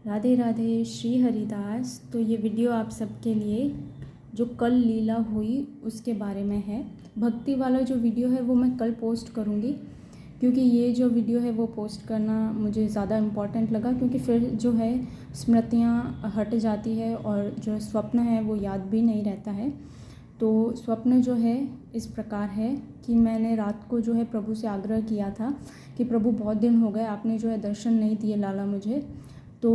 राधे राधे श्री हरिदास। तो ये वीडियो आप सबके लिए जो कल लीला हुई उसके बारे में है। भक्ति वाला जो वीडियो है वो मैं कल पोस्ट करूँगी, क्योंकि ये जो वीडियो है वो पोस्ट करना मुझे ज़्यादा इम्पॉर्टेंट लगा, क्योंकि फिर जो है स्मृतियाँ हट जाती है और जो स्वप्न है वो याद भी नहीं रहता है। तो स्वप्न जो है इस प्रकार है कि मैंने रात को जो है प्रभु से आग्रह किया था कि प्रभु बहुत दिन हो गए आपने जो है दर्शन नहीं दिए लाला मुझे। तो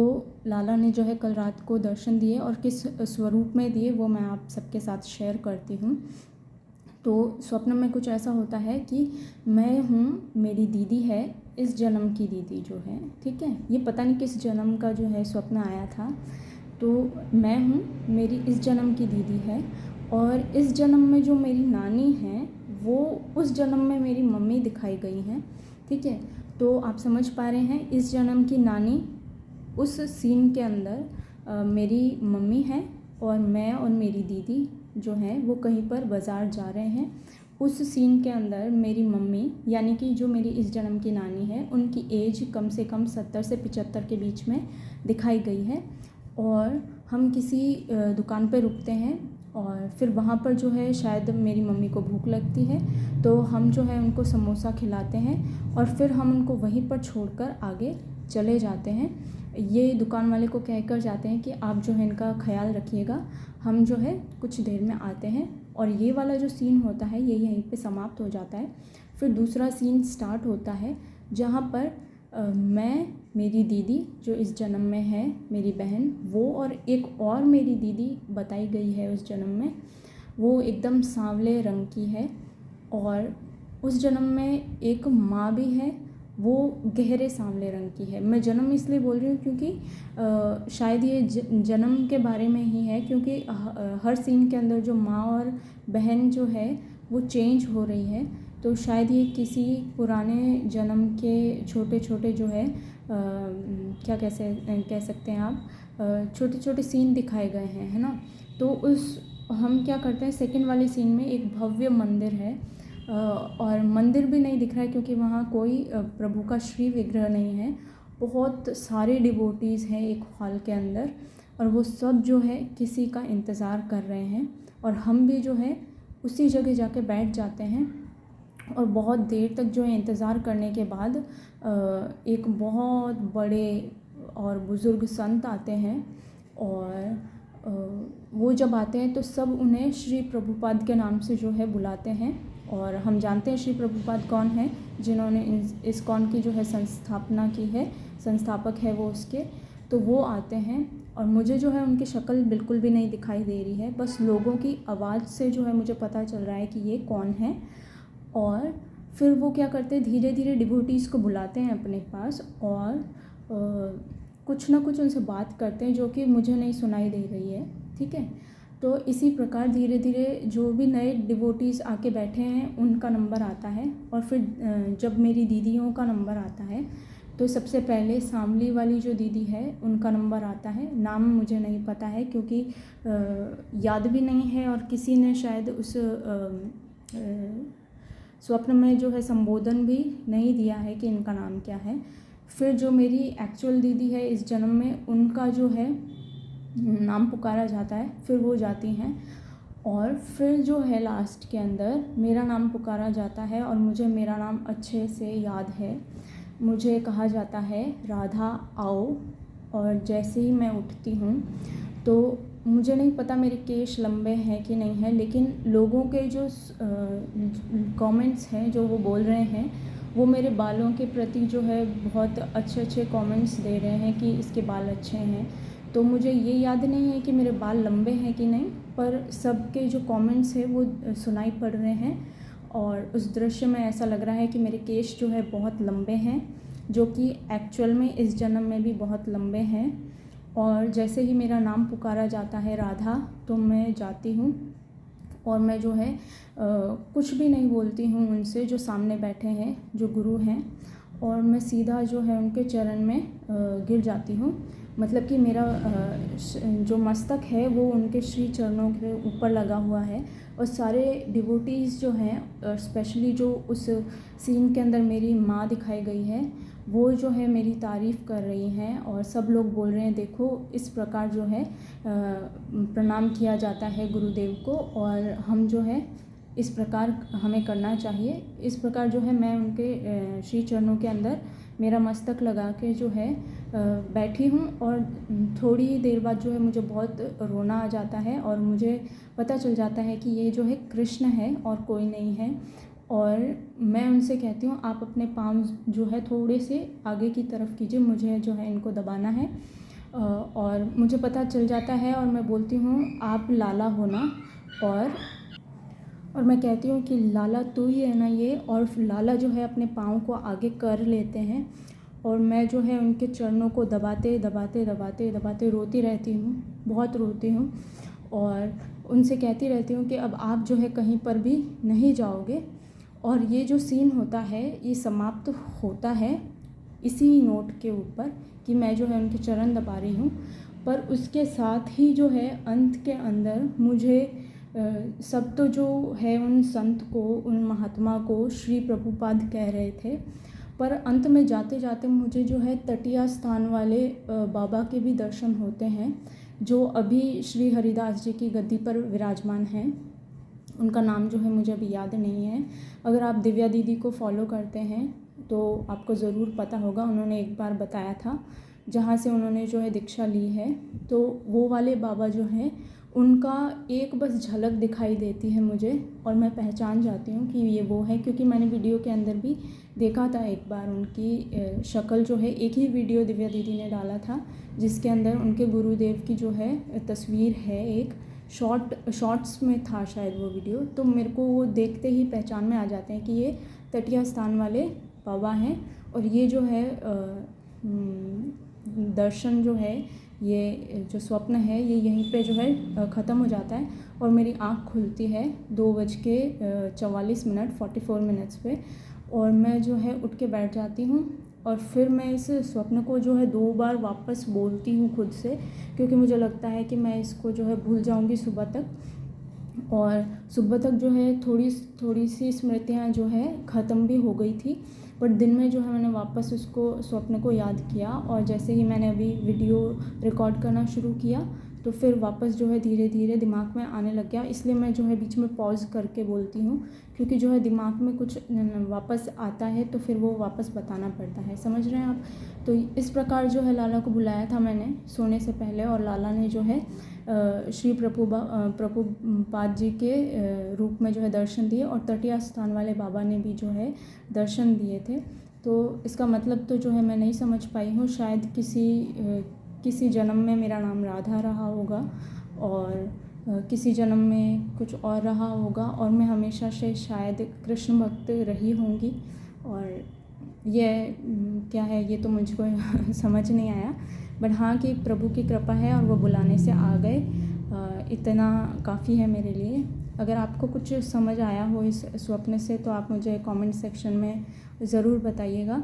लाला ने जो है कल रात को दर्शन दिए और किस स्वरूप में दिए वो मैं आप सबके साथ शेयर करती हूँ। तो स्वप्न में कुछ ऐसा होता है कि मैं हूँ, मेरी दीदी है, इस जन्म की दीदी जो है, ठीक है, ये पता नहीं किस जन्म का जो है स्वप्न आया था। तो मैं हूँ, मेरी इस जन्म की दीदी है और इस जन्म में जो मेरी नानी है वो उस जन्म में मेरी मम्मी दिखाई गई हैं, ठीक है। तो आप समझ पा रहे हैं, इस जन्म की नानी उस सीन के अंदर मेरी मम्मी है और मैं और मेरी दीदी जो है वो कहीं पर बाज़ार जा रहे हैं। उस सीन के अंदर मेरी मम्मी यानी कि जो मेरी इस जन्म की नानी है उनकी एज कम से कम 70 से 75 के बीच में दिखाई गई है। और हम किसी दुकान पर रुकते हैं और फिर वहाँ पर जो है शायद मेरी मम्मी को भूख लगती है, तो हम जो है उनको समोसा खिलाते हैं और फिर हम उनको वहीं पर छोड़कर आगे चले जाते हैं। ये दुकान वाले को कहकर जाते हैं कि आप जो है इनका ख्याल रखिएगा, हम जो है कुछ देर में आते हैं। और ये वाला जो सीन होता है ये यहीं पे समाप्त हो जाता है। फिर दूसरा सीन स्टार्ट होता है जहाँ पर मैं, मेरी दीदी जो इस जन्म में है, मेरी बहन, वो और एक और मेरी दीदी बताई गई है उस जन्म में, वो एकदम सांवले रंग की है। और उस जन्म में एक माँ भी है, वो गहरे सांवले रंग की है। मैं जन्म इसलिए बोल रही हूँ क्योंकि शायद ये जन्म के बारे में ही है, क्योंकि हर सीन के अंदर जो माँ और बहन जो है वो चेंज हो रही है। तो शायद ये किसी पुराने जन्म के छोटे छोटे जो है क्या कैसे कह सकते हैं आप, छोटे छोटे सीन दिखाए गए हैं, है ना। तो उस हम क्या करते हैं, सेकंड वाले सीन में एक भव्य मंदिर है और मंदिर भी नहीं दिख रहा है क्योंकि वहाँ कोई प्रभु का श्री विग्रह नहीं है। बहुत सारे डिवोटीज़ हैं एक हॉल के अंदर और वो सब जो है किसी का इंतज़ार कर रहे हैं और हम भी जो है उसी जगह जाके बैठ जाते हैं। और बहुत देर तक जो है इंतज़ार करने के बाद एक बहुत बड़े और बुज़ुर्ग संत आते हैं और वो जब आते हैं तो सब उन्हें श्री प्रभुपाद के नाम से जो है बुलाते हैं। और हम जानते हैं श्री प्रभुपाद कौन है, जिन्होंने इस्कॉन की जो है संस्थापना की है, संस्थापक है वो उसके। तो वो आते हैं और मुझे जो है उनकी शक्ल बिल्कुल भी नहीं दिखाई दे रही है, बस लोगों की आवाज़ से जो है मुझे पता चल रहा है कि ये कौन है। और फिर वो क्या करते हैं, धीरे धीरे डिवोटीज़ को बुलाते हैं अपने पास और कुछ ना कुछ उनसे बात करते हैं जो कि मुझे नहीं सुनाई दे रही है, ठीक है। तो इसी प्रकार धीरे धीरे जो भी नए डिवोटीज़ आके बैठे हैं उनका नंबर आता है और फिर जब मेरी दीदियों का नंबर आता है तो सबसे पहले सांवली वाली जो दीदी है उनका नंबर आता है। नाम मुझे नहीं पता है क्योंकि याद भी नहीं है और किसी ने शायद उस स्वप्न में जो है संबोधन भी नहीं दिया है कि इनका नाम क्या है। फिर जो मेरी एक्चुअल दीदी है इस जन्म में, उनका जो है नाम पुकारा जाता है, फिर वो जाती हैं और फिर जो है लास्ट के अंदर मेरा नाम पुकारा जाता है और मुझे मेरा नाम अच्छे से याद है। मुझे कहा जाता है राधा आओ। और जैसे ही मैं उठती हूँ तो मुझे नहीं पता मेरे केश लंबे हैं कि नहीं है, लेकिन लोगों के जो कमेंट्स हैं जो वो बोल रहे हैं वो मेरे बालों के प्रति जो है बहुत अच्छे अच्छे कमेंट्स दे रहे हैं कि इसके बाल अच्छे हैं। तो मुझे ये याद नहीं है कि मेरे बाल लंबे हैं कि नहीं, पर सबके जो कमेंट्स हैं वो सुनाई पड़ रहे हैं और उस दृश्य में ऐसा लग रहा है कि मेरे केश जो है बहुत लंबे हैं, जो कि एक्चुअल में इस जन्म में भी बहुत लंबे हैं। और जैसे ही मेरा नाम पुकारा जाता है राधा, तो मैं जाती हूँ और मैं जो है कुछ भी नहीं बोलती हूँ उनसे जो सामने बैठे हैं, जो गुरु हैं, और मैं सीधा जो है उनके चरण में गिर जाती हूँ। मतलब कि मेरा जो मस्तक है वो उनके श्री चरणों के ऊपर लगा हुआ है और सारे डिवोटीज़ जो हैं, स्पेशली जो उस सीन के अंदर मेरी माँ दिखाई गई है, वो जो है मेरी तारीफ़ कर रही हैं और सब लोग बोल रहे हैं देखो इस प्रकार जो है प्रणाम किया जाता है गुरुदेव को, और हम जो है इस प्रकार हमें करना चाहिए। इस प्रकार जो है मैं उनके श्री चरणों के अंदर मेरा मस्तक लगा के जो है बैठी हूँ, और थोड़ी ही देर बाद जो है मुझे बहुत रोना आ जाता है और मुझे पता चल जाता है कि ये जो है कृष्ण है और कोई नहीं है। और मैं उनसे कहती हूँ आप अपने पाँव जो है थोड़े से आगे की तरफ कीजिए, मुझे जो है इनको दबाना है। और मुझे पता चल जाता है और मैं बोलती हूँ आप लाला हो ना, और मैं कहती हूँ कि लाला तू ही है ना ये, और फिर लाला जो है अपने पाँव को आगे कर लेते हैं और मैं जो है उनके चरणों को दबाते दबाते दबाते दबाते रोती रहती हूँ, बहुत रोती हूँ, और उनसे कहती रहती हूँ कि अब आप जो है कहीं पर भी नहीं जाओगे। और ये जो सीन होता है ये समाप्त होता है इसी नोट के ऊपर कि मैं जो है उनके चरण दबा रही हूँ, पर उसके साथ ही जो है अंत के अंदर मुझे सब तो जो है उन संत को, उन महात्मा को श्री प्रभुपाद कह रहे थे, पर अंत में जाते जाते मुझे जो है तटीय स्थान वाले बाबा के भी दर्शन होते हैं जो अभी श्री हरिदास जी की गद्दी पर विराजमान हैं। उनका नाम जो है मुझे अभी याद नहीं है। अगर आप दिव्या दीदी को फॉलो करते हैं तो आपको ज़रूर पता होगा, उन्होंने एक बार बताया था जहाँ से उन्होंने जो है दीक्षा ली है, तो वो वाले बाबा जो हैं उनका एक बस झलक दिखाई देती है मुझे और मैं पहचान जाती हूँ कि ये वो है, क्योंकि मैंने वीडियो के अंदर भी देखा था एक बार उनकी शक्ल जो है। एक ही वीडियो दिव्या दीदी ने डाला था जिसके अंदर उनके गुरुदेव की जो है तस्वीर है, एक शॉर्ट्स में था शायद वो वीडियो, तो मेरे को वो देखते ही पहचान में आ जाते हैं कि ये तटीय स्थान वाले बाबा हैं। और ये जो है दर्शन जो है, ये जो स्वप्न है ये यहीं पे जो है ख़त्म हो जाता है और मेरी आँख खुलती है 2:44 44 पे, और मैं जो है उठ के बैठ जाती हूँ और फिर मैं इस स्वप्न को जो है 2 बार वापस बोलती हूँ खुद से, क्योंकि मुझे लगता है कि मैं इसको जो है भूल जाऊँगी सुबह तक। और सुबह तक जो है थोड़ी सी स्मृतियाँ जो है ख़त्म भी हो गई थी, बट दिन में जो है मैंने वापस उसको स्वप्न को याद किया, और जैसे ही मैंने अभी वीडियो रिकॉर्ड करना शुरू किया तो फिर वापस जो है धीरे धीरे दिमाग में आने लग गया। इसलिए मैं जो है बीच में पॉज करके बोलती हूँ, क्योंकि जो है दिमाग में कुछ वापस आता है तो फिर वो वापस बताना पड़ता है, समझ रहे हैं आप। तो इस प्रकार जो है लाला को बुलाया था मैंने सोने से पहले, और लाला ने जो है श्री प्रभुपाद जी के रूप में जो है दर्शन दिए, और तटीय स्थान वाले बाबा ने भी जो है दर्शन दिए थे। तो इसका मतलब तो जो है मैं नहीं समझ पाई हूँ, शायद किसी जन्म में मेरा नाम राधा रहा होगा और किसी जन्म में कुछ और रहा होगा, और मैं हमेशा से शायद कृष्ण भक्त रही होंगी। और ये क्या है ये तो मुझको समझ नहीं आया, बट हाँ कि प्रभु की कृपा है और वो बुलाने से आ गए, इतना काफ़ी है मेरे लिए। अगर आपको कुछ समझ आया हो इस स्वप्न से तो आप मुझे कमेंट सेक्शन में ज़रूर बताइएगा।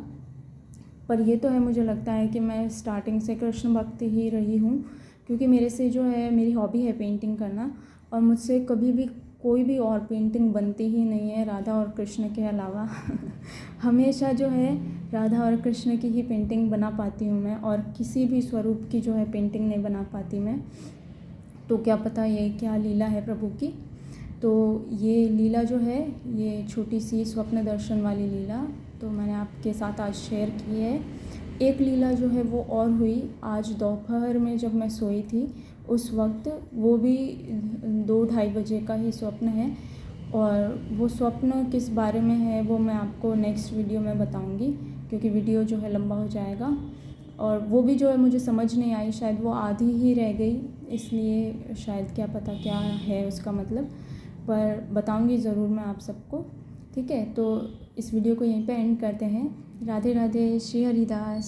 पर ये तो है, मुझे लगता है कि मैं स्टार्टिंग से कृष्ण भक्त ही रही हूँ, क्योंकि मेरे से जो है मेरी हॉबी है पेंटिंग करना, और मुझसे कभी भी कोई भी और पेंटिंग बनती ही नहीं है राधा और कृष्ण के अलावा। हमेशा जो है राधा और कृष्ण की ही पेंटिंग बना पाती हूँ मैं, और किसी भी स्वरूप की जो है पेंटिंग नहीं बना पाती मैं। तो क्या पता ये क्या लीला है प्रभु की। तो ये लीला जो है, ये छोटी सी स्वप्न दर्शन वाली लीला तो मैंने आपके साथ आज शेयर की है। एक लीला जो है वो और हुई आज दोपहर में जब मैं सोई थी उस वक्त, वो भी 2-2:30 बजे का ही स्वप्न है, और वो स्वप्न किस बारे में है वो मैं आपको नेक्स्ट वीडियो में बताऊंगी, क्योंकि वीडियो जो है लंबा हो जाएगा। और वो भी जो है मुझे समझ नहीं आई, शायद वो आधी ही रह गई, इसलिए शायद क्या पता क्या है उसका मतलब, पर बताऊंगी ज़रूर मैं आप सबको। ठीक है, तो इस वीडियो को यहीं पे एंड करते हैं। राधे राधे, श्री हरिदास।